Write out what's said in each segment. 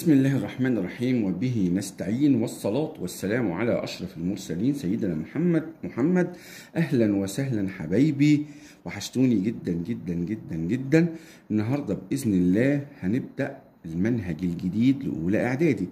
بسم الله الرحمن الرحيم وبه نستعين والصلاة والسلام على أشرف المرسلين سيدنا محمد. أهلا وسهلا حبايبي، وحشتوني جدا جدا جدا جدا. النهاردة بإذن الله هنبدأ المنهج الجديد لأولى إعدادي.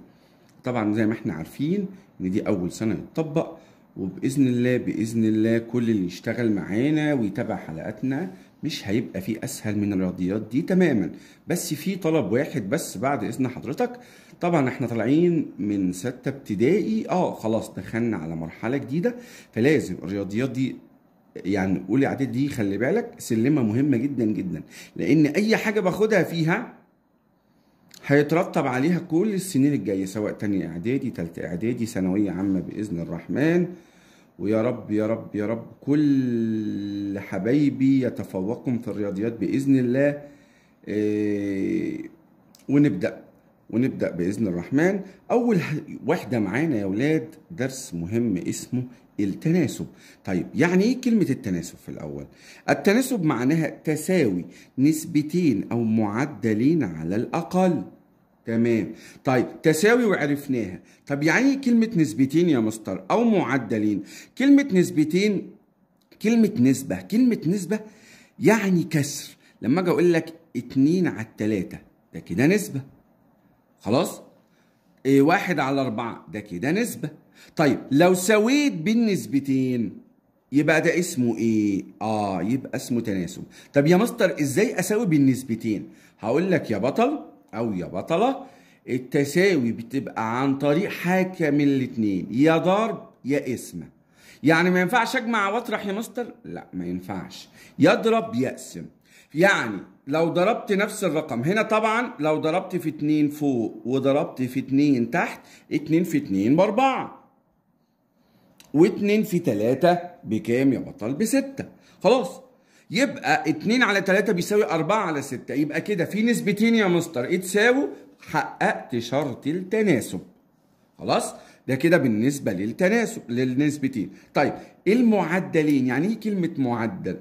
طبعا زي ما احنا عارفين إن دي أول سنة يتطبق، وبإذن الله كل اللي يشتغل معانا ويتابع حلقاتنا مش هيبقى فيه اسهل من الرياضيات دي تماما. بس في طلب واحد بس بعد اذن حضرتك. طبعا احنا طالعين من 6 ابتدائي، خلاص دخلنا على مرحله جديده، فلازم الرياضيات دي يعني اولى اعدادي دي خلي بالك سلمه مهمه جدا جدا، لان اي حاجه باخدها فيها هيترتب عليها كل السنين الجايه، سواء تانية اعدادي، تالتة اعدادي، ثانويه عامه باذن الرحمن. ويا رب يا رب يا رب كل حبايبي يتفوقوا في الرياضيات بإذن الله. ونبدأ بإذن الرحمن. أول واحدة معانا يا ولاد درس مهم اسمه التناسب. طيب يعني إيه كلمة التناسب في الأول؟ التناسب معناها تساوي نسبتين أو معدلين على الأقل. تمام. طيب تساوي وعرفناها. طب يعني ايه كلمة نسبتين يا مستر أو معدلين؟ كلمة نسبتين كلمة نسبة يعني كسر. لما أجي أقول لك 2/3 ده كده نسبة. خلاص؟ 1/4 ده كده نسبة. طيب لو سويت بين نسبتين يبقى ده اسمه ايه؟ يبقى اسمه تناسب. طب يا مستر ازاي اساوي بين نسبتين؟ هقول لك يا بطل او يا بطلة، التساوي بتبقى عن طريق حاجة من الاتنين، يا ضرب يا قسمة. يعني ما ينفعش اجمع واطرح يا مستر؟ لا ما ينفعش. يضرب يقسم. يعني لو ضربت نفس الرقم هنا، طبعا لو ضربت في 2 فوق وضربت في 2 تحت، 2 في 2 ب4، و2 في 3 بكام يا بطل؟ ب6. خلاص يبقى 2/3 بيساوي 4/6. يبقى كده في نسبتين يا مستر اتساووا، حققت شرط التناسب. خلاص ده كده بالنسبة للنسبتين. طيب المعدلين، يعني ايه كلمة معدل؟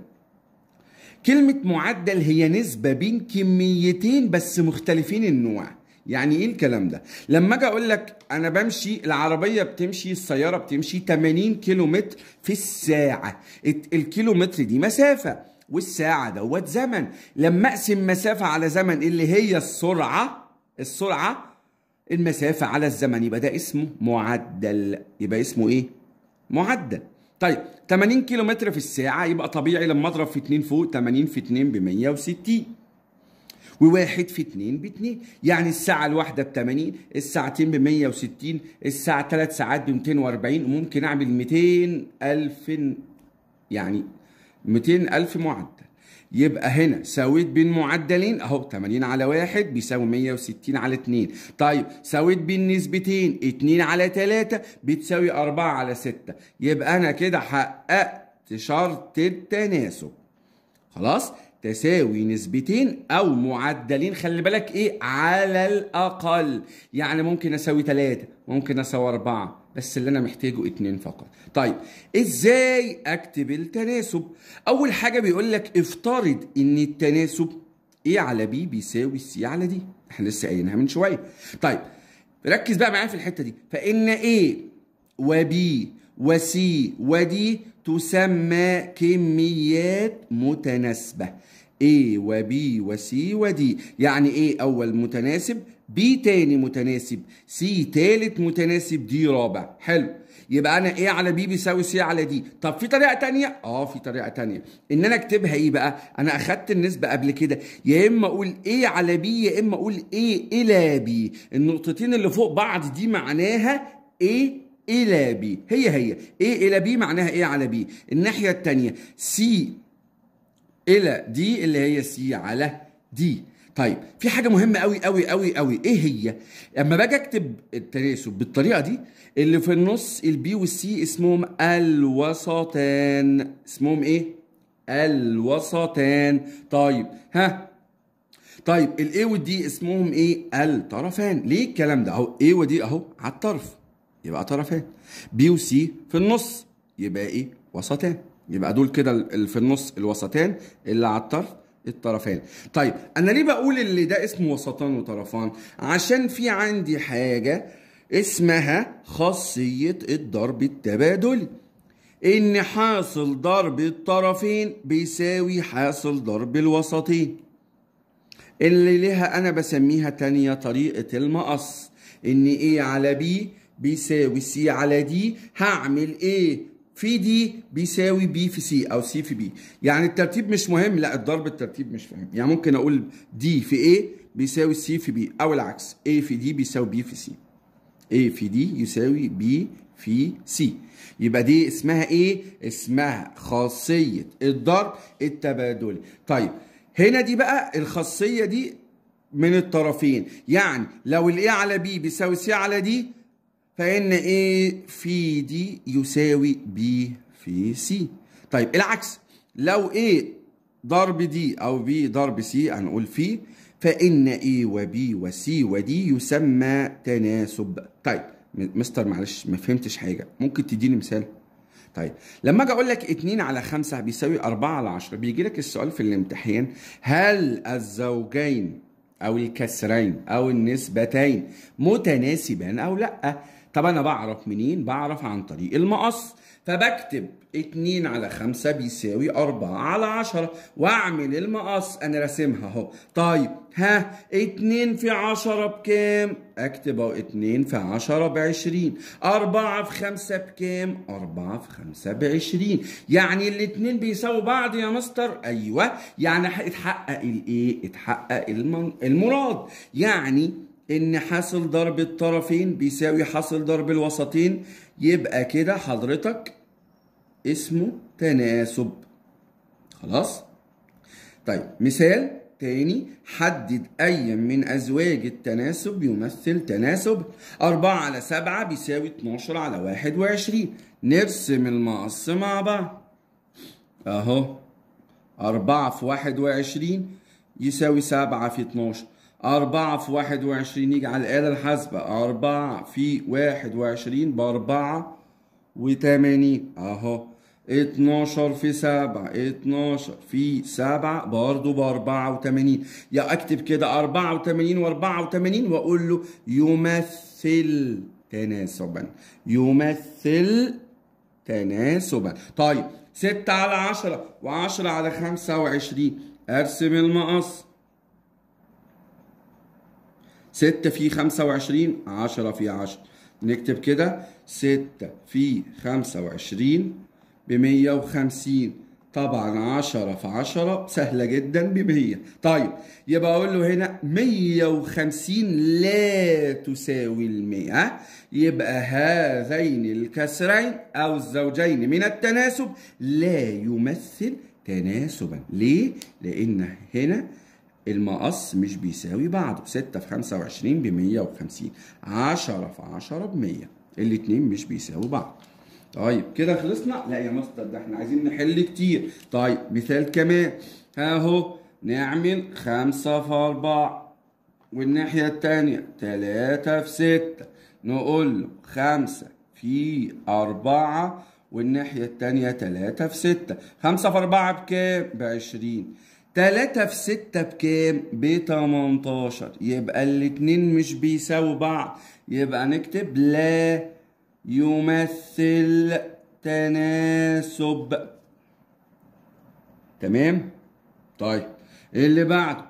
كلمة معدل هي نسبة بين كميتين بس مختلفين النوع. يعني ايه الكلام ده؟ لما اجي اقول لك انا بمشي، العربيه بتمشي، السياره بتمشي 80 كيلومتر في الساعه. الكيلومتر دي مسافه، والساعه دوت زمن. لما اقسم مسافه على زمن اللي هي السرعه المسافه على الزمن، يبقى ده اسمه معدل. يبقى اسمه ايه؟ معدل. طيب 80 كيلومتر في الساعه، يبقى طبيعي لما اضرب في 2 فوق، 80 في 2 ب160، و1 في 2 ب2. يعني الساعة الواحدة ب80، الساعتين ب160، الساعة 3 ساعات ب240، وممكن أعمل 200,000، يعني 200,000 معدل. يبقى هنا سويت بين معدلين أهو، 80/1 بيساوي 160/2. طيب سويت بين نسبتين، 2/3 بتساوي 4/6. يبقى أنا كده حققت شرط التناسب. خلاص؟ تساوي نسبتين او معدلين، خلي بالك ايه؟ على الاقل. يعني ممكن اساوي 3، ممكن اساوي 4، بس اللي انا محتاجه 2 فقط. طيب ازاي اكتب التناسب؟ اول حاجه بيقول لك افترض ان التناسب A/B بيساوي C/D. احنا لسه قايلينها من شويه. طيب ركز بقى معايا في الحته دي. فان A وB وC ودي تسمى كميات متناسبة. A وB وC ودي. يعني A أول متناسب، B تاني متناسب، C تالت متناسب، D رابع. حلو. يبقى أنا A/B بيساوي C/D. طب في طريقة تانية؟ في طريقة تانية. إن أنا أكتبها إيه بقى؟ أنا أخدت النسبة قبل كده، يا إما أقول A/B يا إما أقول A إلى B. النقطتين اللي فوق بعض دي معناها A إلى B. هي A إلى B معناها A/B. الناحية التانية C إلى D اللي هي C/D. طيب في حاجة مهمة أوي أوي أوي أوي، إيه هي؟ لما باجي أكتب التناسب بالطريقة دي، اللي في النص البي والسي اسمهم الوسطان. اسمهم إيه؟ الوسطان. طيب طيب الاي والدي اسمهم ايه؟ الطرفان. ليه الكلام ده؟ اهو ايه ودي اهو على الطرف يبقى طرفان، بي وسي في النص يبقى ايه؟ وسطان. يبقى دول كده اللي في النص الوسطان، اللي على الطرف الطرفان. طيب انا ليه بقول اللي ده اسمه وسطان وطرفان؟ عشان في عندي حاجة اسمها خاصية الضرب التبادلي، ان حاصل ضرب الطرفين بيساوي حاصل ضرب الوسطين، اللي ليها انا بسميها تانية طريقة المقص، ان A على B بيساوي C على D، هعمل A في D بيساوي B في C او C في B. يعني الترتيب مش مهم، لا الضرب الترتيب مش مهم. يعني ممكن اقول D في A بيساوي C في B، او العكس A في D بيساوي B في C. A في D يساوي B في C. يبقى دي اسمها ايه؟ اسمها خاصية الضرب التبادلي. طيب هنا دي بقى الخاصية دي من الطرفين، يعني لو ال A على B بيساوي C على D، فإن A في D يساوي B في C. طيب العكس، لو A ضرب D أو B ضرب C هنقول فيه، فإن A و B و C و D يسمى تناسب. طيب مستر معلش ما فهمتش حاجة، ممكن تديني مثال؟ طيب لما اجي اقول لك 2 على 5 بيساوي 4 على 10، بيجي لك السؤال في الامتحان: هل الزوجين او الكسرين او النسبتين متناسبان او لا؟ طب انا بعرف منين؟ بعرف عن طريق المقص. فبكتب 2 على 5 بيساوي 4 على 10 واعمل المقص، انا راسمها اهو. طيب ها 2 في 10 بكام؟ اكتب اهو 2 في 10 ب20. 4 في 5 بكام؟ 4 في 5 ب20. يعني الاتنين بيساووا بعض يا مستر؟ ايوه، يعني اتحقق الايه؟ اتحقق المراد. يعني ان حاصل ضرب الطرفين بيساوي حاصل ضرب الوسطين، يبقى كده حضرتك اسمه تناسب. خلاص؟ طيب مثال تاني: حدد أي من أزواج التناسب يمثل تناسب. 4 على 7 بيساوي 12 على 21. نرسم المقص مع بعض أهو. 4 في 21 يساوي 7 في 12. 4 في 21 يجي على الآلة الحاسبة، 4 في 21 ب84 أهو. 12 في 7 12 في 7 برضه ب84. يا اكتب كده 84 و84 واقول له يمثل تناسبا، يمثل تناسبا. طيب 6 على 10 و10 على 25، ارسم المقص. 6 في 25 10 في 10، نكتب كده 6 في 25 ب150. طبعا 10 في 10 سهلة جدا ب100. طيب يبقى أقول له هنا 150 لا تساوي 100، يبقى هذين الكسرين أو الزوجين من التناسب لا يمثل تناسبا. ليه؟ لأن هنا المقص مش بيساوي بعضه. 6 في 25 ب150، 10 في 10 ب100، الاتنين مش بيساووا بعض. طيب كده خلصنا؟ لا يا مستر ده احنا عايزين نحل كتير. طيب مثال كمان اهو، نعمل 5 في 4 والناحية التانية 3 في 6، نقول له 5 في 4 والناحية التانية 3 في 6. 5 في 4 بكام؟ ب20. 3 في 6 بكام؟ ب18. يبقى الاتنين مش بيساووا بعض، يبقى نكتب لا يمثل تناسب. تمام؟ طيب اللي بعده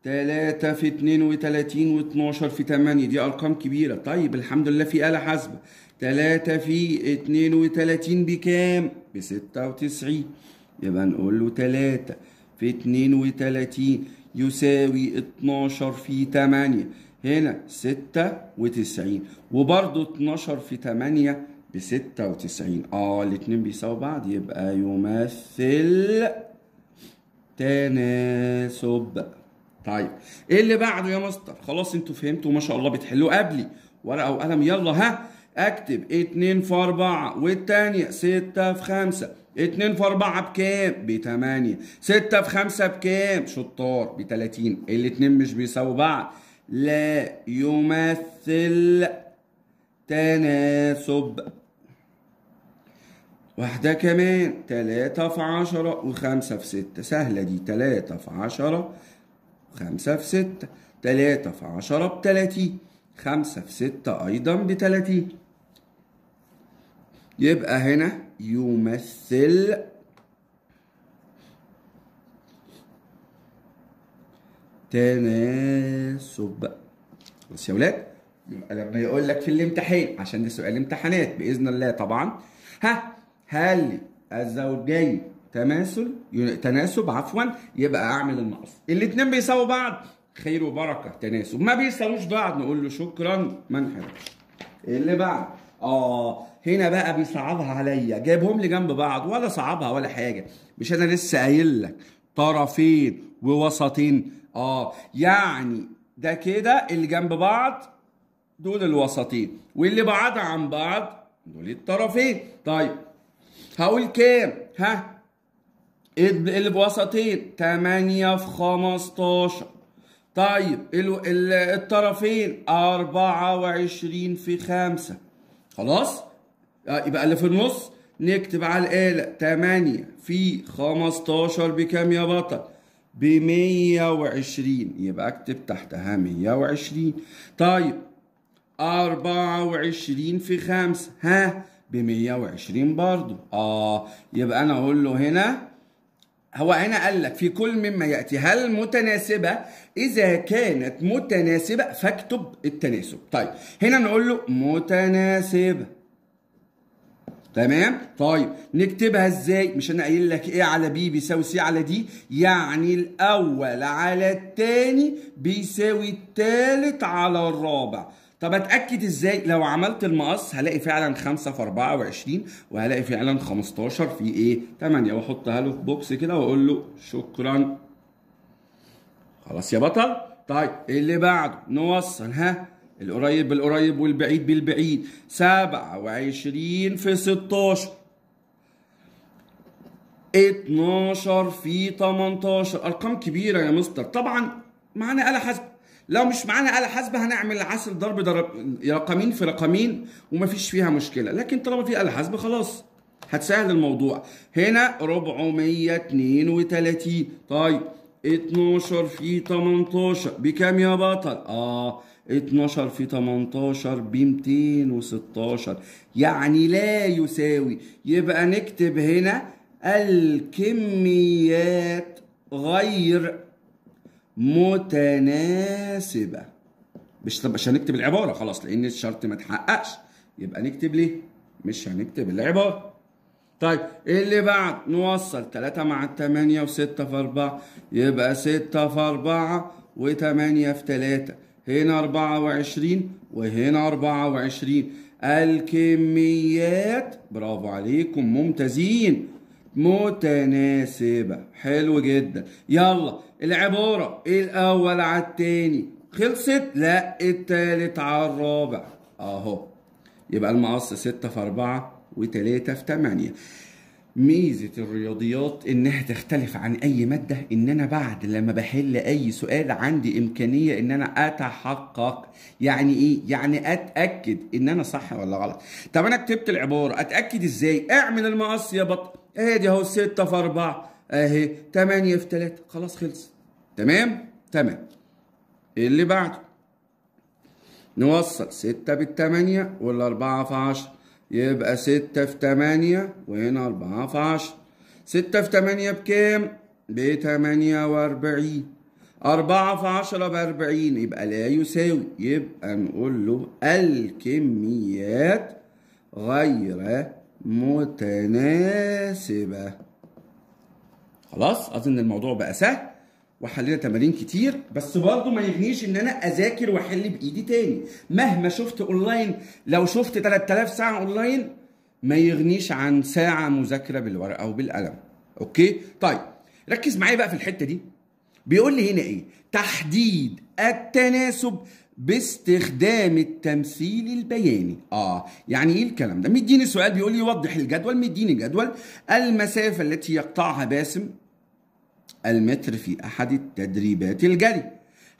3 في 32 و12 في 8، دي أرقام كبيرة. طيب الحمد لله في آلة حاسبة. 3 في 32 بكام؟ ب96. يبقى نقول له 3 في 32 يساوي 12 في 8، هنا 96. وبرضه 12 في 8 ب96. الاتنين بيساووا بعض، يبقى يمثل تناسب. طيب ايه اللي بعده يا مستر؟ خلاص انتوا فهمتوا ما شاء الله، بتحلوا قبلي. ورقه وقلم يلا ها. اكتب 2 في 4 والتانية 6 في 5. 2 في 4 بكام؟ ب8. 6 في 5 بكام؟ شطار ب30. الاتنين مش بيساووا بعض، لا يمثل تناسب. واحدة كمان 3 في 10 و5 في 6 سهلة دي 3 في 10 و5 في 6 3 في 10 ب30 5 في 6 أيضا ب30 يبقى هنا يمثل تناسب. بص يا ولاد يبقى لما يقول لك في الامتحان عشان ده سؤال امتحانات باذن الله طبعا هل الزوجين تناسب عفوا يبقى اعمل النقص. الاتنين بيساووا بعض خير وبركه تناسب، ما بيساووش بعض نقول له شكرا ما انحرفش. اللي بعد هنا بقى بيصعبها عليا جايبهم لي جنب بعض ولا صعبها ولا حاجه، مش انا لسه قايل لك طرفين ووسطين يعني ده كده اللي جنب بعض دول الوسطين واللي بعاد عن بعض دول الطرفين. طيب هقول كام؟ اللي بوسطين 8 في 15. طيب الطرفين 24 في 5. خلاص يبقى اللي في النص نكتب على الآلة 8 في 15 بكام يا بطل؟ ب120 يبقى اكتب تحتها 120. طيب 24 في 5 ب120 برضو. يبقى انا اقول له هنا هو هنا قال لك في كل مما ياتي هل متناسبه؟ اذا كانت متناسبه فاكتب التناسب. طيب هنا نقول له متناسبه تمام. طيب نكتبها ازاي؟ مش انا قايل لك ايه على بي بيساوي سي على دي؟ يعني الاول على الثاني بيساوي الثالث على الرابع. طب اتاكد ازاي؟ لو عملت المقص هلاقي فعلا 5 في 24 وهلاقي فعلا 15 في 8 واحطها له في بوكس كده واقول له شكرا. خلاص يا بطل. طيب اللي بعده نوصل القريب بالقريب والبعيد بالبعيد 27 في 16 12 في 18. ارقام كبيره يا مستر. طبعا معانا آلة حاسبة، لو مش معانا آلة حاسبة هنعمل عسل ضرب رقمين في رقمين ومفيش فيها مشكله، لكن طالما في آلة حاسبة خلاص هتسهل الموضوع. هنا 432. طيب 12 في 18 بكام يا بطل؟ 12 في 18 ب 216 يعني لا يساوي. يبقى نكتب هنا الكميات غير متناسبة. مش هنكتب العبارة خلاص لأن الشرط ما اتحققش، يبقى نكتب ليه؟ مش هنكتب العبارة. طيب اللي بعد نوصل 3 مع 8 و6 في 4 يبقى 6 في 4 و8 في 3 هنا 24 وهنا 24. الكميات برافو عليكم ممتازين متناسبة. حلو جدا. يلا العبارة الأول على التاني خلصت؟ لا التالت على الرابع أهو. يبقى المقص 6 في 4 و3 في 8. ميزة الرياضيات انها تختلف عن اي مادة ان انا بعد لما بحل اي سؤال عندي امكانية ان انا اتحقق. يعني ايه؟ يعني اتأكد ان انا صح ولا غلط. طب انا كتبت العبارة اتأكد ازاي؟ اعمل المقص يا بطل. ادي اهو 6 في 4 اهي 8 في 3 خلاص خلص. تمام؟ تمام. اللي بعده نوصل 6 بال8 وال4 في 10 يبقى 6 في 8 وهنا 4 في 10. 6 في 8 بكام؟ ب48. 4 في 10 ب40 يبقى لا يساوي. يبقى نقول له الكميات غير متناسبة. خلاص أظن الموضوع بقى سهل وحلينا تمارين كتير، بس برضه ما يغنيش ان انا اذاكر واحل بايدي تاني. مهما شفت اونلاين، لو شفت 3000 ساعه اونلاين ما يغنيش عن ساعه مذاكره بالورقه وبالقلم. اوكي؟ طيب ركز معايا بقى في الحته دي. بيقول لي هنا ايه؟ تحديد التناسب باستخدام التمثيل البياني. يعني ايه الكلام ده؟ مديني سؤال بيقول لي وضح الجدول، مديني جدول المسافه التي يقطعها باسم المتر في أحد التدريبات الجري.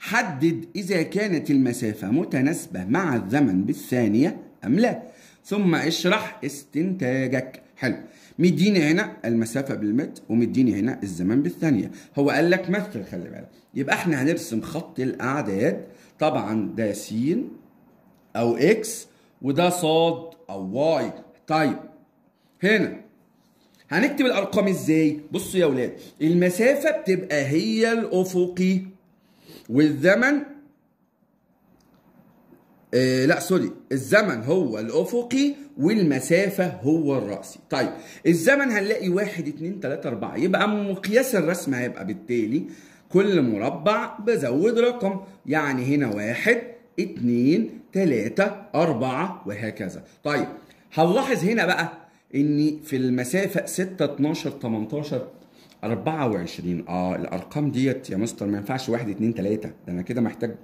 حدد إذا كانت المسافة متناسبة مع الزمن بالثانية أم لا، ثم اشرح استنتاجك. حلو. مديني هنا المسافة بالمتر ومديني هنا الزمان بالثانية. هو قال لك مثل، خلي بالك. يبقى احنا هنرسم خط الأعداد. طبعا ده س أو إكس وده صاد أو واي. طيب هنا هنكتب الأرقام إزاي؟ بصوا يا ولاد، المسافة بتبقى هي الأفقي والزمن لا سوري، الزمن هو الأفقي والمسافة هو الرأسي. طيب الزمن هنلاقي 1 2 3 4، يبقى مقياس الرسم هيبقى بالتالي كل مربع بزود رقم، يعني هنا 1 2 3 4 وهكذا. طيب هنلاحظ هنا بقى إن في المسافة 6 12 18 24. الأرقام ديت يا مستر ما ينفعش 1 2 3، ده أنا كده محتاج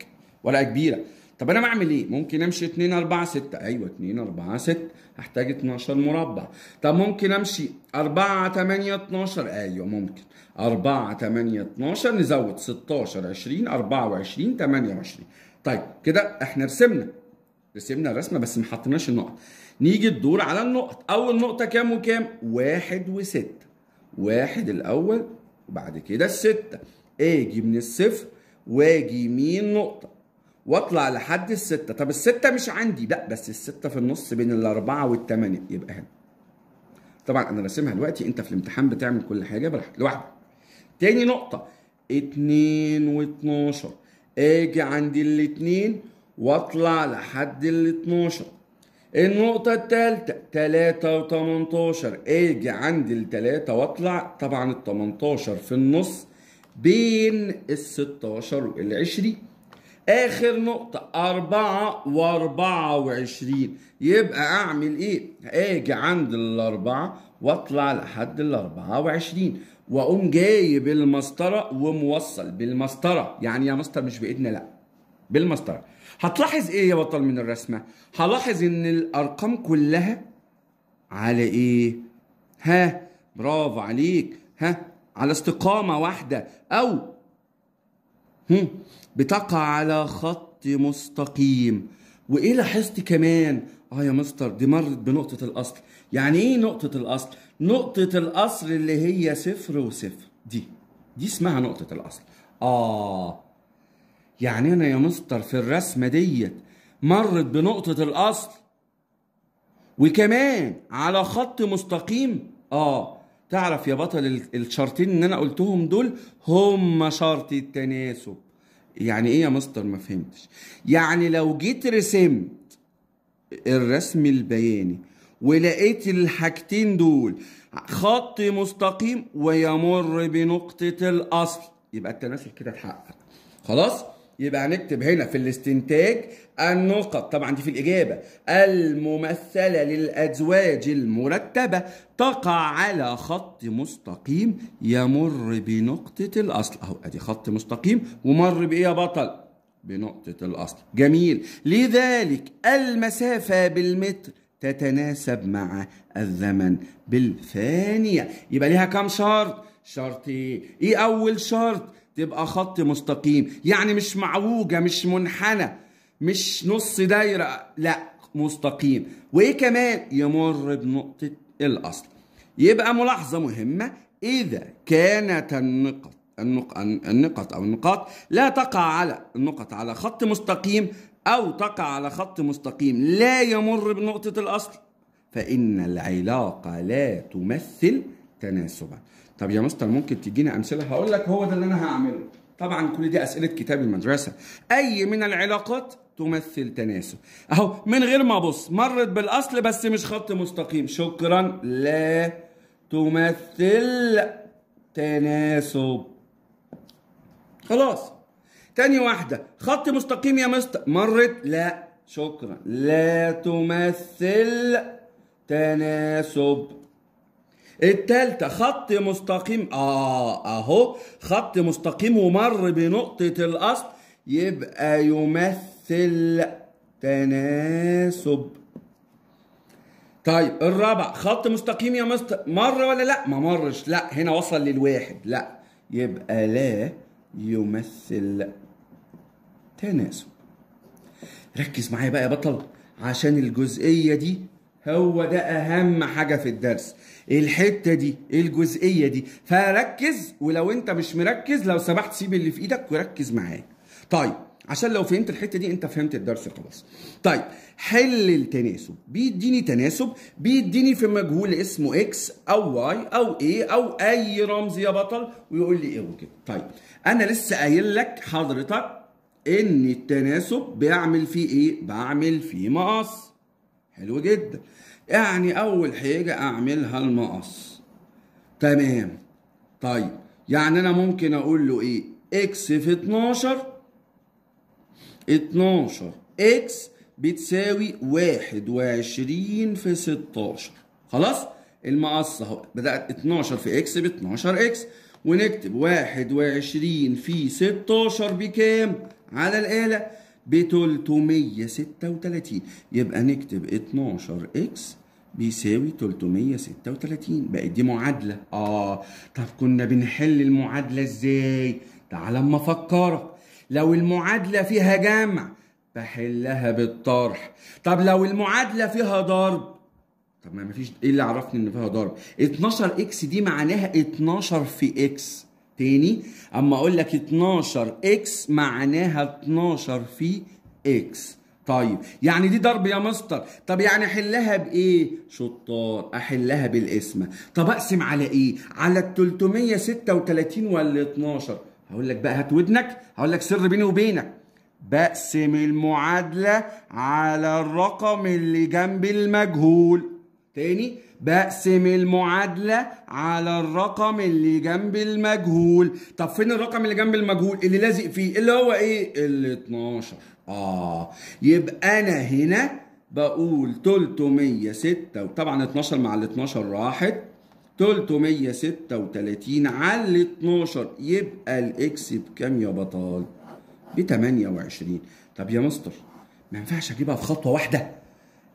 ورقة كبيرة. طب انا بعمل ايه؟ ممكن امشي 2 4 6. ايوه 2 4 6 هحتاج 12 مربع. طب ممكن امشي 4 8 12. ايوه ممكن 4 8 12 نزود 16 20 24 28. طيب كده احنا رسمنا الرسمه بس ما حطيناش النقط. نيجي الدور على النقط. اول نقطه كام وكام؟ 1 و6. 1 الاول وبعد كده ال6. اجي من الصفر واجي يمين نقطه واطلع لحد ال6. طب ال6 مش عندي، لا بس ال6 في النص بين ال4 وال8، يبقى هنا. طبعا انا راسمها دلوقتي، انت في الامتحان بتعمل كل حاجه براحتك لوحدك. تاني نقطه 2 و12، اجي عند الاتنين واطلع لحد ال12. النقطة التالتة 3 و18، اجي عند ال3 واطلع، طبعا ال18 في النص بين ال16 وال20. آخر نقطة 4 و24، يبقى أعمل إيه؟ آجي عند ال4 وأطلع لحد ال24 وأقوم جايب المسطرة وموصل بالمسطرة. يعني يا مستر مش بإيدنا، لأ بالمسطرة. هتلاحظ إيه يا بطل من الرسمة؟ هلاحظ إن الأرقام كلها على إيه؟ ها برافو عليك، ها على استقامة واحدة أو بتقع على خط مستقيم. وايه لاحظت كمان؟ يا مستر دي مرت بنقطة الأصل. يعني ايه نقطة الأصل؟ نقطة الأصل اللي هي 0 و0، دي اسمها نقطة الأصل. يعني أنا يا مستر في الرسمة ديت مرت بنقطة الأصل وكمان على خط مستقيم. تعرف يا بطل الشرطين اللي أنا قلتهم دول هم شرط التناسب. يعني ايه يا مستر؟ ما فهمتش. يعني لو جيت رسمت الرسم البياني ولقيت الحاجتين دول خط مستقيم ويمر بنقطة الأصل، يبقى التناسب كده اتحقق. خلاص؟ يبقى هنكتب هنا في الاستنتاج النقط، طبعا دي في الإجابة، الممثلة للأزواج المرتبة تقع على خط مستقيم يمر بنقطة الأصل. أهو أدي خط مستقيم ومر بإيه يا بطل؟ بنقطة الأصل. جميل. لذلك المسافة بالمتر تتناسب مع الزمن بالثانية. يبقى ليها كام شرط؟ شرطين. إيه أول شرط؟ تبقى خط مستقيم، يعني مش معوجة مش منحنى مش نص دايرة، لا مستقيم. وايه كمان؟ يمر بنقطة الأصل. يبقى ملاحظة مهمة، إذا كانت النقط لا تقع على النقط على خط مستقيم أو تقع على خط مستقيم لا يمر بنقطة الأصل، فإن العلاقة لا تمثل تناسبا. طب يا مستر ممكن تدينا أمثلة؟ هقول لك هو ده اللي أنا هعمله. طبعا كل دي أسئلة كتاب المدرسة. أي من العلاقات تمثل تناسب؟ أهو من غير ما أبص، مرت بالأصل بس مش خط مستقيم، شكرا، لا تمثل تناسب. خلاص. تاني واحدة خط مستقيم يا مستر، مرت، لا شكرا، لا تمثل تناسب. التالتة خط مستقيم، اهو خط مستقيم ومر بنقطة الأصل، يبقى يمثل تناسب. طيب الرابع خط مستقيم يا مستر، مر ولا لا؟ ما مرش، لا هنا وصل للواحد، لا يبقى لا يمثل تناسب. ركز معايا بقى يا بطل عشان الجزئية دي هو ده اهم حاجه في الدرس، الحته دي، الجزئيه دي. فركز، ولو انت مش مركز لو سمحت سيب اللي في ايدك وركز معايا. طيب عشان لو فهمت الحته دي انت فهمت الدرس خلاص. طيب حل التناسب، بيديني تناسب، بيديني في مجهول اسمه اكس او واي او ايه او اي رمز يا بطل، ويقول لي ايه وكده. طيب انا لسه قايل لك حضرتك ان التناسب بعمل فيه ايه؟ بعمل فيه مقص. حلو جدا. يعني اول حاجه اعملها المقص. تمام. طيب يعني انا ممكن اقول له ايه؟ اكس في 12 اكس بتساوي 21 في 16. خلاص؟ المقص اهو، بدأت 12 في اكس ب 12 اكس، ونكتب 21 في 16 بكام؟ على الآلة ب 336. يبقى نكتب 12 اكس بيساوي 336. بقت دي معادلة. طب كنا بنحل المعادلة ازاي؟ تعال اما افكرك. لو المعادلة فيها جمع بحلها بالطرح. طب لو المعادلة فيها ضرب، طب ما فيش، ايه اللي عرفني ان فيها ضرب؟ 12 اكس دي معناها 12 في اكس. تاني اما اقول لك 12 اكس معناها 12 في اكس. طيب يعني دي ضرب يا مستر. طب يعني احلها بايه؟ شطار، احلها بالقسمه. طب اقسم على ايه؟ على ال 336 ولا 12؟ هقول لك بقى، هات ودنك، هقول لك سر بيني وبينك. بقسم المعادله على الرقم اللي جنب المجهول. تاني، بقسم المعادلة على الرقم اللي جنب المجهول. طب فين الرقم اللي جنب المجهول؟ اللي لازق فيه، اللي هو ايه؟ ال 12. يبقى انا هنا بقول 306، طبعا 12 مع ال 12 راحت، 336 على ال 12. يبقى الاكس بكام يا بطال؟ ب 28. طب يا مستر ما ينفعش اجيبها في خطوة واحدة؟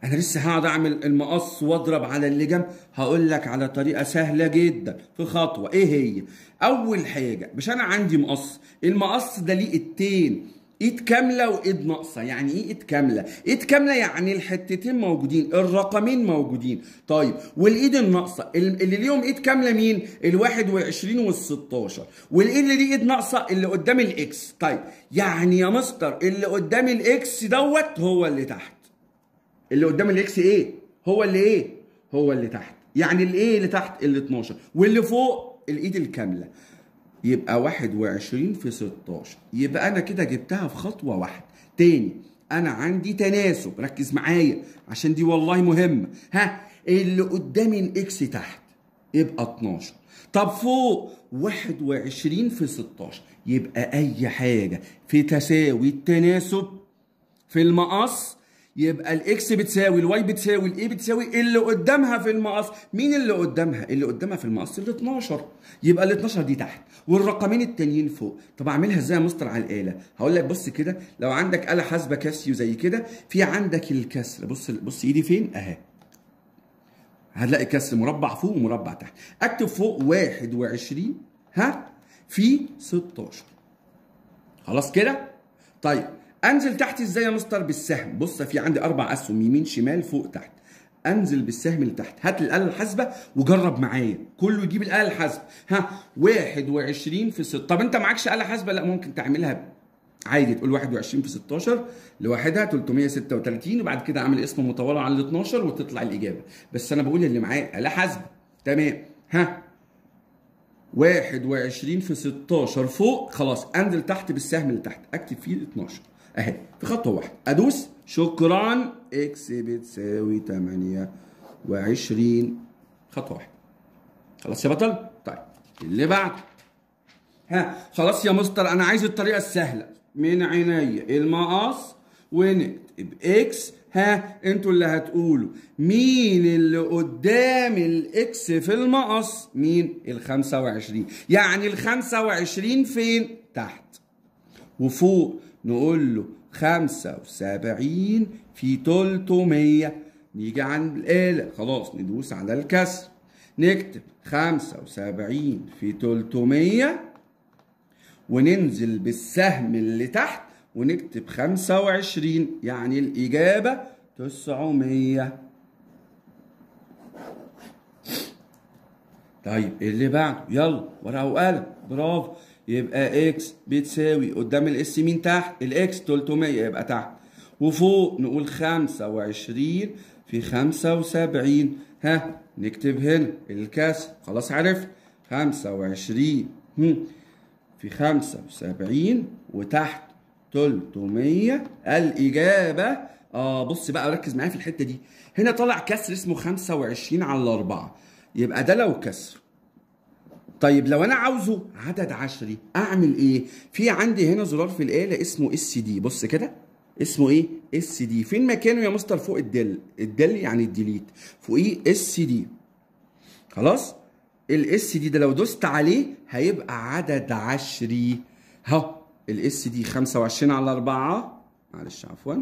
انا لسه هقعد اعمل المقص واضرب على اللي جنب. هقول لك على طريقه سهله جدا في خطوه. ايه هي؟ اول حاجه، مش انا عندي مقص، المقص ده ليه ايدتين، ايد كامله وايد ناقصه. يعني ايه ايد كامله؟ ايد كامله يعني الحتتين موجودين، الرقمين موجودين. طيب والايد الناقصه اللي ليهم ايد كامله مين؟ ال 21 وال 16. والايد اللي ليه ايد ناقصه اللي قدام الاكس. طيب يعني يا مستر اللي قدام الاكس دوت هو اللي تحت. اللي قدام الاكس ايه؟ هو اللي ايه؟ هو اللي تحت. يعني الايه اللي تحت؟ ال 12، واللي فوق الايد الكامله. يبقى 21 في 16. يبقى انا كده جبتها في خطوه واحده. تاني، انا عندي تناسب، ركز معايا عشان دي والله مهمه. اللي قدام الاكس تحت يبقى 12. طب فوق 21 في 16. يبقى اي حاجه في تساوي التناسب في المقص يبقى الاكس بتساوي الواي بتساوي الايه بتساوي اللي قدامها في المقص. مين اللي قدامها؟ اللي قدامها في المقص ال 12. يبقى ال 12 دي تحت والرقمين التانيين فوق. طب اعملها ازاي يا مستر على الاله؟ هقول لك بص كده، لو عندك آلة حاسبة كاسيو زي كده، في عندك الكسر. بص ايدي فين اهي. هتلاقي كسر مربع فوق ومربع تحت. اكتب فوق 21 في 16. خلاص كده؟ طيب انزل تحت ازاي يا مستر؟ بالسهم. بص في عندي 4 اسهم، يمين شمال فوق تحت. انزل بالسهم لتحت. هات الاله الحاسبه وجرب معايا، كله يجيب الاله الحاسبه. 21 في 6. طب انت معكش اله حاسبه؟ لا ممكن تعملها عادي، تقول 21 في 16 لوحدها 336، وبعد كده اعمل اسم مطوله على ال 12 وتطلع الاجابه. بس انا بقول اللي معاه اله حاسبه. تمام. 21 في 16 فوق. خلاص انزل تحت بالسهم اللي تحت، اكتب فيه 12 اهي في خطوه واحده. ادوس شكرا، اكس بتساوي 28. خطوه واحده. خلاص يا بطل؟ طيب اللي بعد. خلاص يا مستر انا عايز الطريقه السهله. من عينيا المقص ونكتب اكس. انتوا اللي هتقولوا مين اللي قدام الاكس في المقص؟ مين؟ ال 25. يعني ال 25 فين؟ تحت. وفوق نقول له 75 في 300. نيجي عند الآلة، خلاص ندوس على الكسر، نكتب 75 في 300 وننزل بالسهم اللي تحت ونكتب 25. يعني الإجابة 900. طيب اللي بعده، يلا ورقه وقلم، برافو. يبقى اكس بتساوي قدام الاس مين تحت؟ الاكس 300 يبقى تحت، وفوق نقول 25 في 75. ها نكتب هنا الكسر، خلاص عرفت. 25 في 75 وتحت 300 الإجابة. بص بقى ركز معايا في الحتة دي. هنا طلع كسر اسمه 25 على 4، يبقى ده لو كسر. طيب لو انا عاوزه عدد عشري اعمل ايه؟ في عندي هنا زرار في الآلة اسمه اس دي، بص كده اسمه ايه؟ اس دي. فين مكانه يا مستر؟ فوق الدل، الدل يعني الديليت، فوقيه اس دي. خلاص؟ الاس دي ده لو دوست عليه هيبقى عدد عشري. ها الاس دي 25 على 4، معلش عفوا،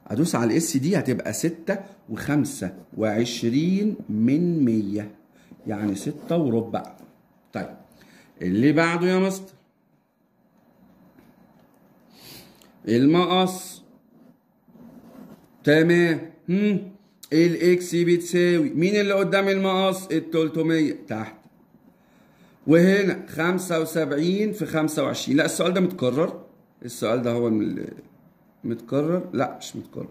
ادوس على الاس دي هتبقى 6 و25 من 100، يعني 6 وربع. طيب اللي بعده يا مستر المقص. تمام. الاكس بتساوي مين اللي قدام المقص؟ ال 300 تحت، وهنا 75 في 25. لا السؤال ده متكرر، السؤال ده هو متكرر، لا مش متكرر.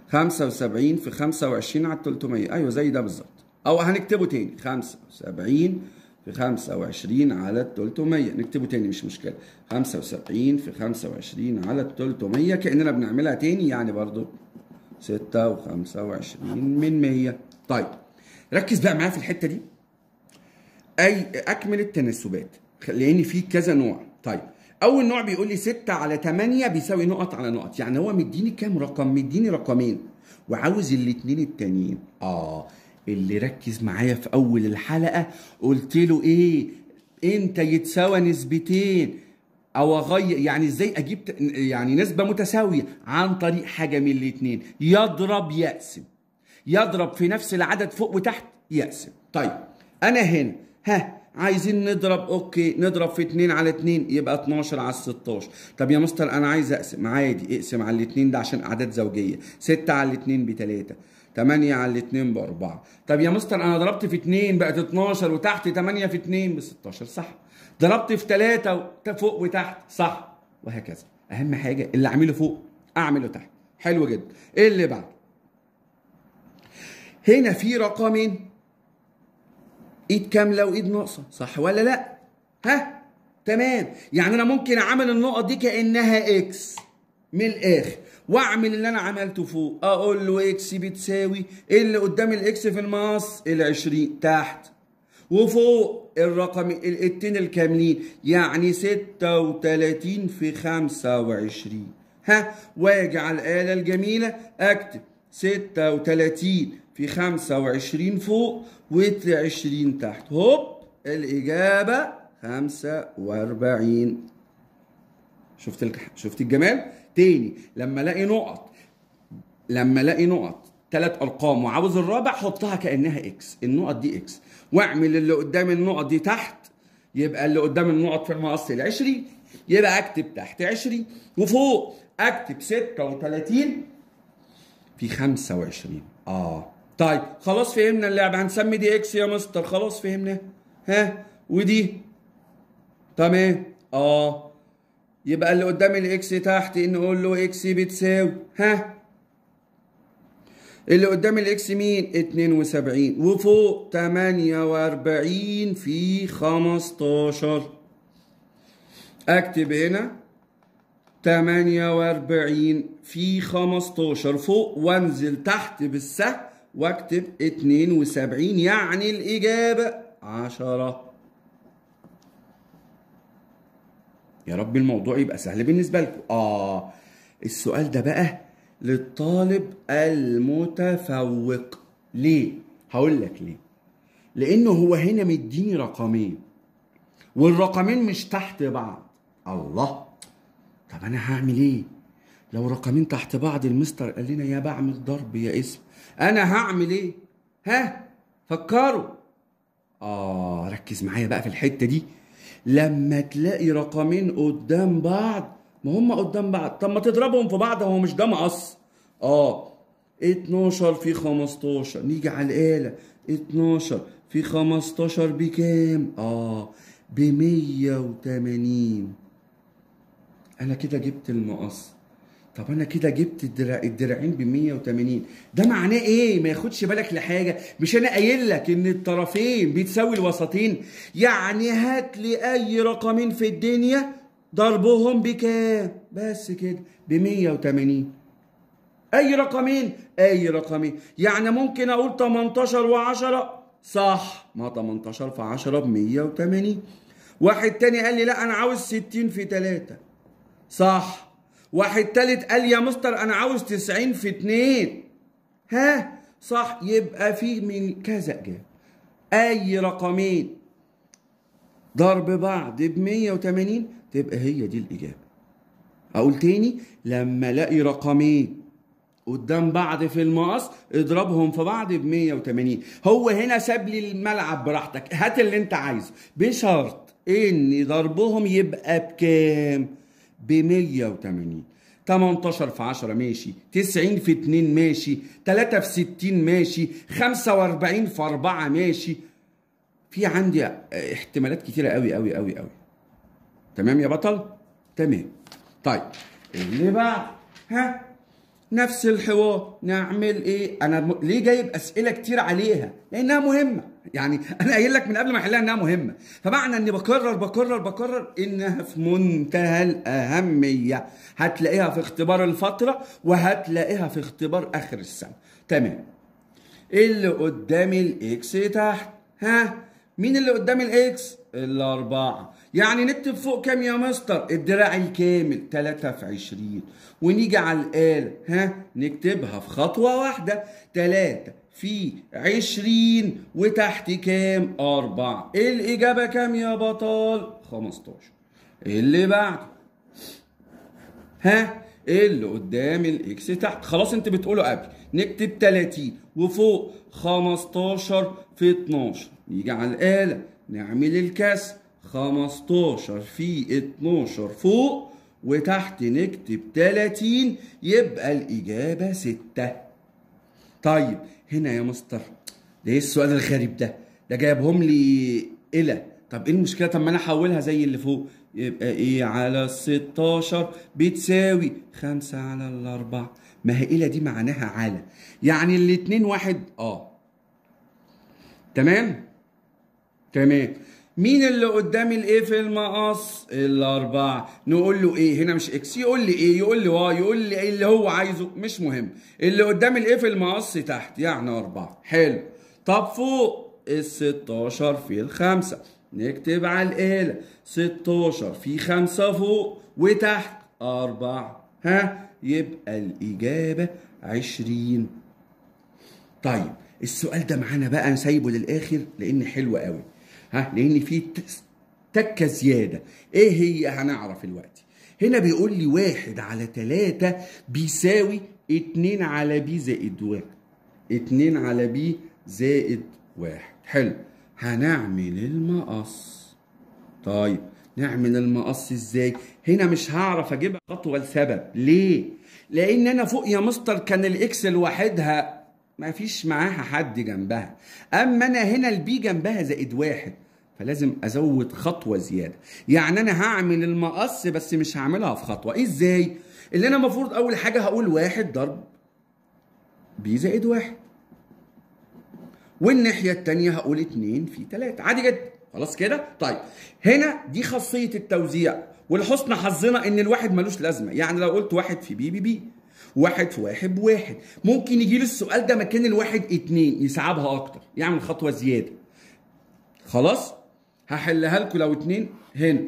75 في 25 على 300، ايوه زي ده بالظبط. او هنكتبه تاني 75 في 25 على 300، نكتبه تاني مش مشكله. 75 في 25 على 300 كاننا بنعملها تاني، يعني برضو 6 و25 من 100. طيب ركز بقى معايا في الحته دي. اكمل التناسبات لان في كذا نوع. طيب اول نوع بيقول لي 6 على 8 بيساوي نقط على نقط، يعني هو مديني كام رقم؟ مديني رقمين وعاوز الاثنين التانيين. اللي ركز معايا في اول الحلقه قلت له ايه؟ انت يتساوى نسبتين او اغير، يعني ازاي اجيب يعني نسبه متساويه؟ عن طريق حاجه من الاثنين، يضرب يقسم. يضرب في نفس العدد فوق وتحت يقسم. طيب انا هنا عايزين نضرب، اوكي نضرب في 2 على 2 يبقى 12 على 16. طب يا مستر انا عايز اقسم، عادي اقسم على الاثنين ده عشان اعداد زوجيه. 6 على 2 ب 3، 8 على 2 ب 4. طب يا مستر انا ضربت في 2 بقت 12 وتحت 8 في 2 ب 16، صح. ضربت في 3 فوق وتحت، صح، وهكذا. اهم حاجه اللي اعمله فوق اعمله تحت. حلو جدا. ايه اللي بعد؟ هنا في رقمين، ايد كامله وايد ناقصه، صح ولا لا؟ تمام. يعني انا ممكن اعمل النقط دي كانها اكس من الاخر، واعمل اللي انا عملته فوق، اقول له اكس بتساوي اللي قدام الاكس في المقص ال20 تحت، وفوق الرقم الاتنين الكاملين، يعني 36 في 25. واجي على الآلة الجميلة اكتب 36 في 25 فوق و20 تحت، هوب الإجابة 45. شفت الجمال؟ تاني لما الاقي نقط 3 ارقام وعاوز الرابع حطها كانها اكس، النقط دي اكس، واعمل اللي قدام النقط دي تحت، يبقى اللي قدام النقط في المقص ال20 يبقى اكتب تحت 20 وفوق اكتب 36 في 25. طيب خلاص فهمنا اللعبه، هنسمي دي اكس يا مستر، خلاص فهمنا. ودي تمام. يبقى اللي قدام الاكس تحت نقول له اكس بتساوي اللي قدام الاكس مين؟ 72 وفوق 48 في 15. اكتب هنا 48 في 15 فوق وانزل تحت بالسهم واكتب 72، يعني الاجابه 10. يا رب الموضوع يبقى سهل بالنسبه لكم. السؤال ده بقى للطالب المتفوق. ليه؟ هقول لك ليه. لانه هو هنا مديني رقمين والرقمين مش تحت بعض. الله، طب انا هعمل ايه لو رقمين تحت بعض؟ المستر قال لنا يا بعمل ضرب يا اسم، انا هعمل ايه؟ فكروا. ركز معايا بقى في الحته دي. لما تلاقي رقمين قدام بعض، ما هم قدام بعض، طب ما تضربهم في بعض، هو مش ده مقص. 12 في 15، نيجي على الآلة. 12 في 15 بكام؟ ب180. أنا كده جبت المقص. طب أنا كده جبت الدراعين ب180. ده معناه إيه؟ ما ياخدش بالك لحاجة. مش أنا قايل لك إن الطرفين بتساوي الوسطين؟ يعني هات لي أي رقمين في الدنيا ضربهم بكام؟ بس كده ب180. أي رقمين؟ أي رقمين. يعني ممكن أقول 18 و10. صح، ما 18 في 10 ب180. واحد تاني قال لي لا أنا عاوز 60 في 3. صح. واحد تالت قال يا مستر أنا عاوز 90 في 2. ها؟ صح. يبقى في من كذا إجابة. أي رقمين ضرب بعض ب180 تبقى هي دي الإجابة. أقول تاني، لما ألاقي رقمين قدام بعض في المقص اضربهم في بعض ب180. هو هنا ساب لي الملعب براحتك، هات اللي انت عايزه بشرط ان ضربهم يبقى بكام؟ ب180. 18 في 10 ماشي، 90 في 2 ماشي، 3 في 60 ماشي، 45 في 4 ماشي. في عندي احتمالات كتيرة قوي قوي قوي قوي. تمام يا بطل؟ تمام. طيب اللي بعد، نفس الحوار. نعمل ايه؟ انا ليه جايب اسئله كتير عليها؟ لانها مهمه. يعني انا قايل لك من قبل ما احلها انها مهمه، فمعنى اني بكرر انها في منتهى الاهميه. هتلاقيها في اختبار الفتره وهتلاقيها في اختبار اخر السنه. تمام. اللي قدام الاكس تحت. مين اللي قدام الاكس؟ الأربعة. يعني نكتب فوق كام يا مستر؟ الدراع الكامل 3 في 20. ونيجي على الآلة نكتبها في خطوة واحدة. 3 في 20 وتحت كام؟ 4. الإجابة كام يا بطل؟ 15. اللي بعده. اللي قدام الاكس تحت. خلاص انت بتقوله قبل. نكتب 30 وفوق 15 في 12. نيجي على الآلة نعمل الكسر. 15 في 12 فوق وتحت نكتب 30. يبقى الإجابة 6. طيب هنا يا مستر ده ايه السؤال الغريب ده؟ ده جايبهم لي إلى. طب ايه المشكلة؟ طب ما انا احولها زي اللي فوق. يبقى ايه على 16 بتساوي 5 على 4. ما هي إلى دي معناها على، يعني الاتنين واحد. تمام؟ تمام. مين اللي قدام الايه في المقص؟ الأربعة. نقول له ايه؟ هنا مش اكس. يقول لي ايه؟ يقول لي واي. يقول لي ايه اللي هو عايزه؟ مش مهم. اللي قدام الايه في المقص تحت يعني 4. حلو. طب فوق ال16 في ال5. نكتب على الآلة 16 في 5 فوق وتحت 4. يبقى الإجابة 20. طيب السؤال ده معانا بقى انا سايبه للآخر لأن حلو قوي. لأن في تكة زيادة. إيه هي؟ هنعرف دلوقتي. هنا بيقول لي 1 على 3 بيساوي 2 على بي زائد 1. 2 على بي زائد 1. حلو. هنعمل المقص. طيب نعمل المقص ازاي؟ هنا مش هعرف اجيبها خطوة لسبب. ليه؟ لأن أنا فوق يا مستر كان الإكس لوحدها ما فيش معاها حد جنبها. أما أنا هنا البي جنبها زائد 1. فلازم ازود خطوه زياده. يعني انا هعمل المقص بس مش هعملها في خطوه. ازاي؟ اللي انا المفروض اول حاجه هقول 1 ضرب بي زائد 1، والناحيه الثانيه هقول 2 في 3. عادي جدا. خلاص كده. طيب هنا دي خاصيه التوزيع، ولحسن حظنا ان الواحد ملوش لازمه. يعني لو قلت 1 في بي ببي، 1 في 1 بواحد، ممكن يجي لي السؤال ده مكان الواحد 2 يصعبها اكتر، يعمل خطوه زياده. خلاص هحلها لكم لو 2 هنا.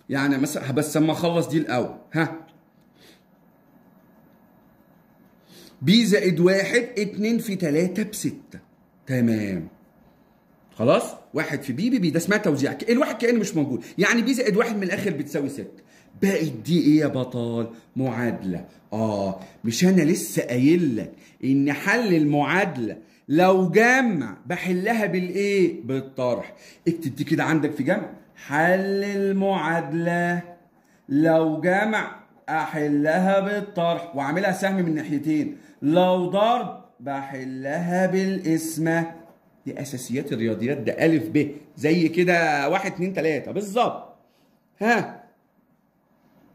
يعني مثلا بس اما اخلص دي الاول. بي زائد 1 2 في 3 ب6. تمام. خلاص 1 في بي بي ده اسمها توزيع. الواحد كأنه مش موجود. يعني بي زائد 1 من الاخر بتساوي 6. بقت دي ايه يا بطل؟ معادله. مش انا لسه قايل لك ان حل المعادله لو جمع بحلها بالايه؟ بالطرح. اكتب دي كده عندك في جمع. حل المعادله لو جمع احلها بالطرح واعملها سهم من ناحيتين. لو ضرب بحلها بالقسمة. دي اساسيات الرياضيات، ده الف ب زي كده 1 2 3 بالظبط. ها،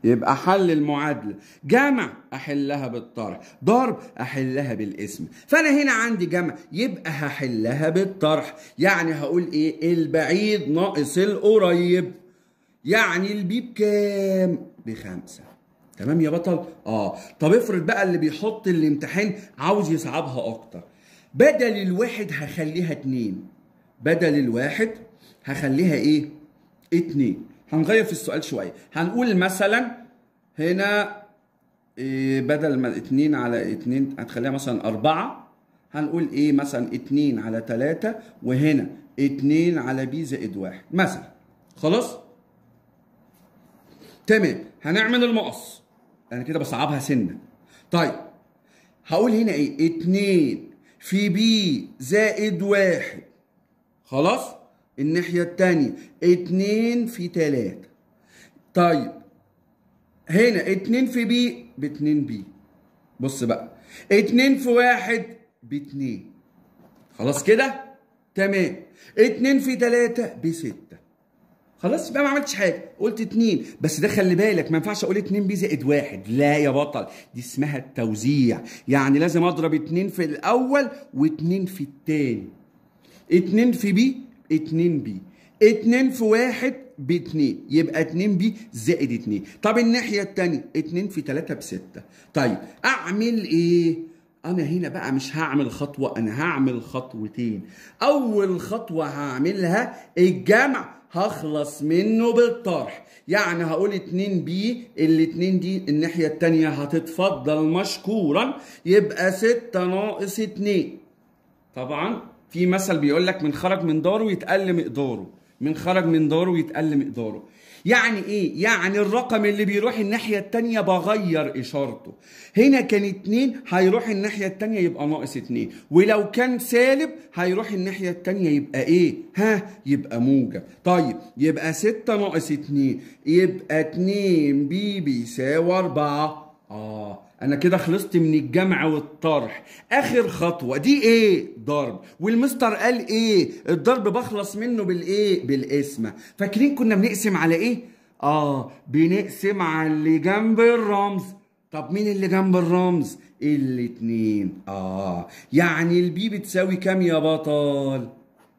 يبقى حل المعادلة جمع احلها بالطرح، ضرب احلها بالقسمة. فانا هنا عندي جمع يبقى هحلها بالطرح. يعني هقول ايه؟ البعيد ناقص القريب. يعني البي بكام؟ ب5. تمام يا بطل؟ طب افرض بقى اللي بيحط الامتحان عاوز يصعبها اكتر. بدل الواحد هخليها 2. بدل الواحد هخليها ايه؟ 2. هنغير في السؤال شويه. هنقول مثلا هنا بدل ما 2 على 2 هتخليها مثلا 4. هنقول ايه مثلا 2 على 3 وهنا 2 على بي زائد 1 مثلا. خلاص؟ تمام. هنعمل المقص. انا كده بصعبها سنه. طيب هقول هنا ايه؟ 2 في بي زائد 1. خلاص؟ الناحية التانية 2 في 3. طيب هنا 2 في بي ب2 بي. بص بقى 2 في 1 ب2. خلاص كده؟ تمام. 2 في 3 ب6. خلاص يبقى ما عملتش حاجه، قلت 2 بس. ده خلي بالك ما ينفعش اقول 2 بي زائد 1. لا يا بطل، دي اسمها التوزيع. يعني لازم اضرب 2 في الاول و2 في الثاني. 2 في بي 2 بي، 2 في 1 ب2 يبقى 2 بي زائد 2. طب الناحيه الثانيه 2 في 3 ب6. طيب اعمل ايه؟ انا هنا بقى مش هعمل خطوه، انا هعمل خطوتين. اول خطوه هعملها الجمع، هخلص منه بالطرح. يعني هقول 2 بي، ال2 دي الناحيه الثانيه هتتفضل مشكورا، يبقى 6 ناقص 2. طبعا في مثل بيقول لك من خرج من داره يتقل مقداره، من خرج من داره يتقل مقداره. يعني ايه؟ يعني الرقم اللي بيروح الناحيه الثانيه بغير اشارته. هنا كان 2 هيروح الناحيه الثانيه يبقى ناقص 2، ولو كان سالب هيروح الناحيه الثانيه يبقى ايه؟ يبقى موجب. طيب يبقى 6 ناقص 2 يبقى 2 بي بيساوي 4. انا كده خلصت من الجمع والطرح. اخر خطوه دي ايه؟ ضرب. والمستر قال ايه؟ الضرب بخلص منه بالايه؟ بالقسمه. فاكرين كنا بنقسم على ايه؟ بنقسم على اللي جنب الرمز. طب مين اللي جنب الرمز؟ الاتنين. يعني البي بتساوي كام يا بطل؟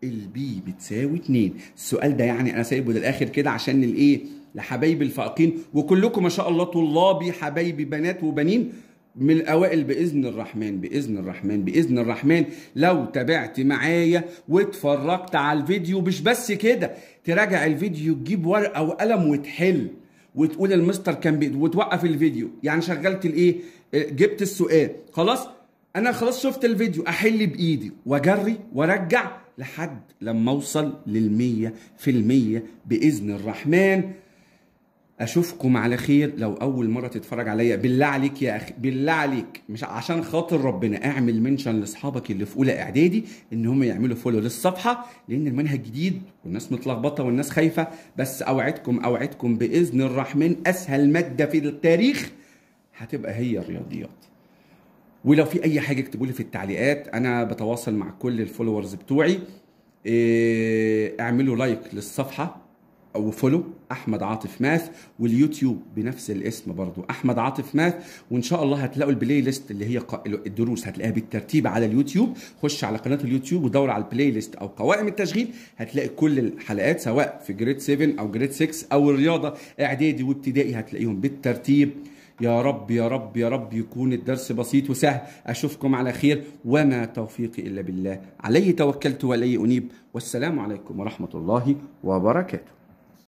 البي بتساوي 2. السؤال ده يعني انا سايبه للاخر كده عشان الايه؟ لحبايبي الفائقين، وكلكم ما شاء الله طلابي حبايبي بنات وبنين من الاوائل باذن الرحمن باذن الرحمن باذن الرحمن. لو تابعت معايا واتفرجت على الفيديو، مش بس كده، تراجع الفيديو، تجيب ورقه وقلم وتحل وتقول المستر كان وتوقف الفيديو. يعني شغلت الايه؟ جبت السؤال خلاص، انا خلاص شفت الفيديو، احل بايدي واجري وارجع لحد لما اوصل لل100% باذن الرحمن. اشوفكم على خير. لو اول مره تتفرج عليا بالله عليك يا اخي، بالله عليك مش عشان خاطر ربنا، اعمل منشن لاصحابك اللي في اولى اعدادي ان هم يعملوا فولو للصفحه، لان المنهج جديد والناس متلخبطه والناس خايفه. بس اوعدكم باذن الرحمن اسهل ماده في التاريخ هتبقى هي الرياضيات. ولو في اي حاجه اكتبوا لي في التعليقات، انا بتواصل مع كل الفولورز بتوعي. اعملوا لايك للصفحه او فولو احمد عاطف ماث، واليوتيوب بنفس الاسم برضو احمد عاطف ماث. وان شاء الله هتلاقوا البلاي ليست اللي هي الدروس هتلاقيها بالترتيب على اليوتيوب. خش على قناه اليوتيوب ودور على البلاي ليست او قوائم التشغيل، هتلاقي كل الحلقات سواء في جريد 7 او جريد 6 او الرياضه اعدادي وابتدائي، هتلاقيهم بالترتيب. يا رب يا رب يا رب يكون الدرس بسيط وسهل. اشوفكم على خير، وما توفيقي الا بالله، عليه توكلت واليه انيب. والسلام عليكم ورحمه الله وبركاته.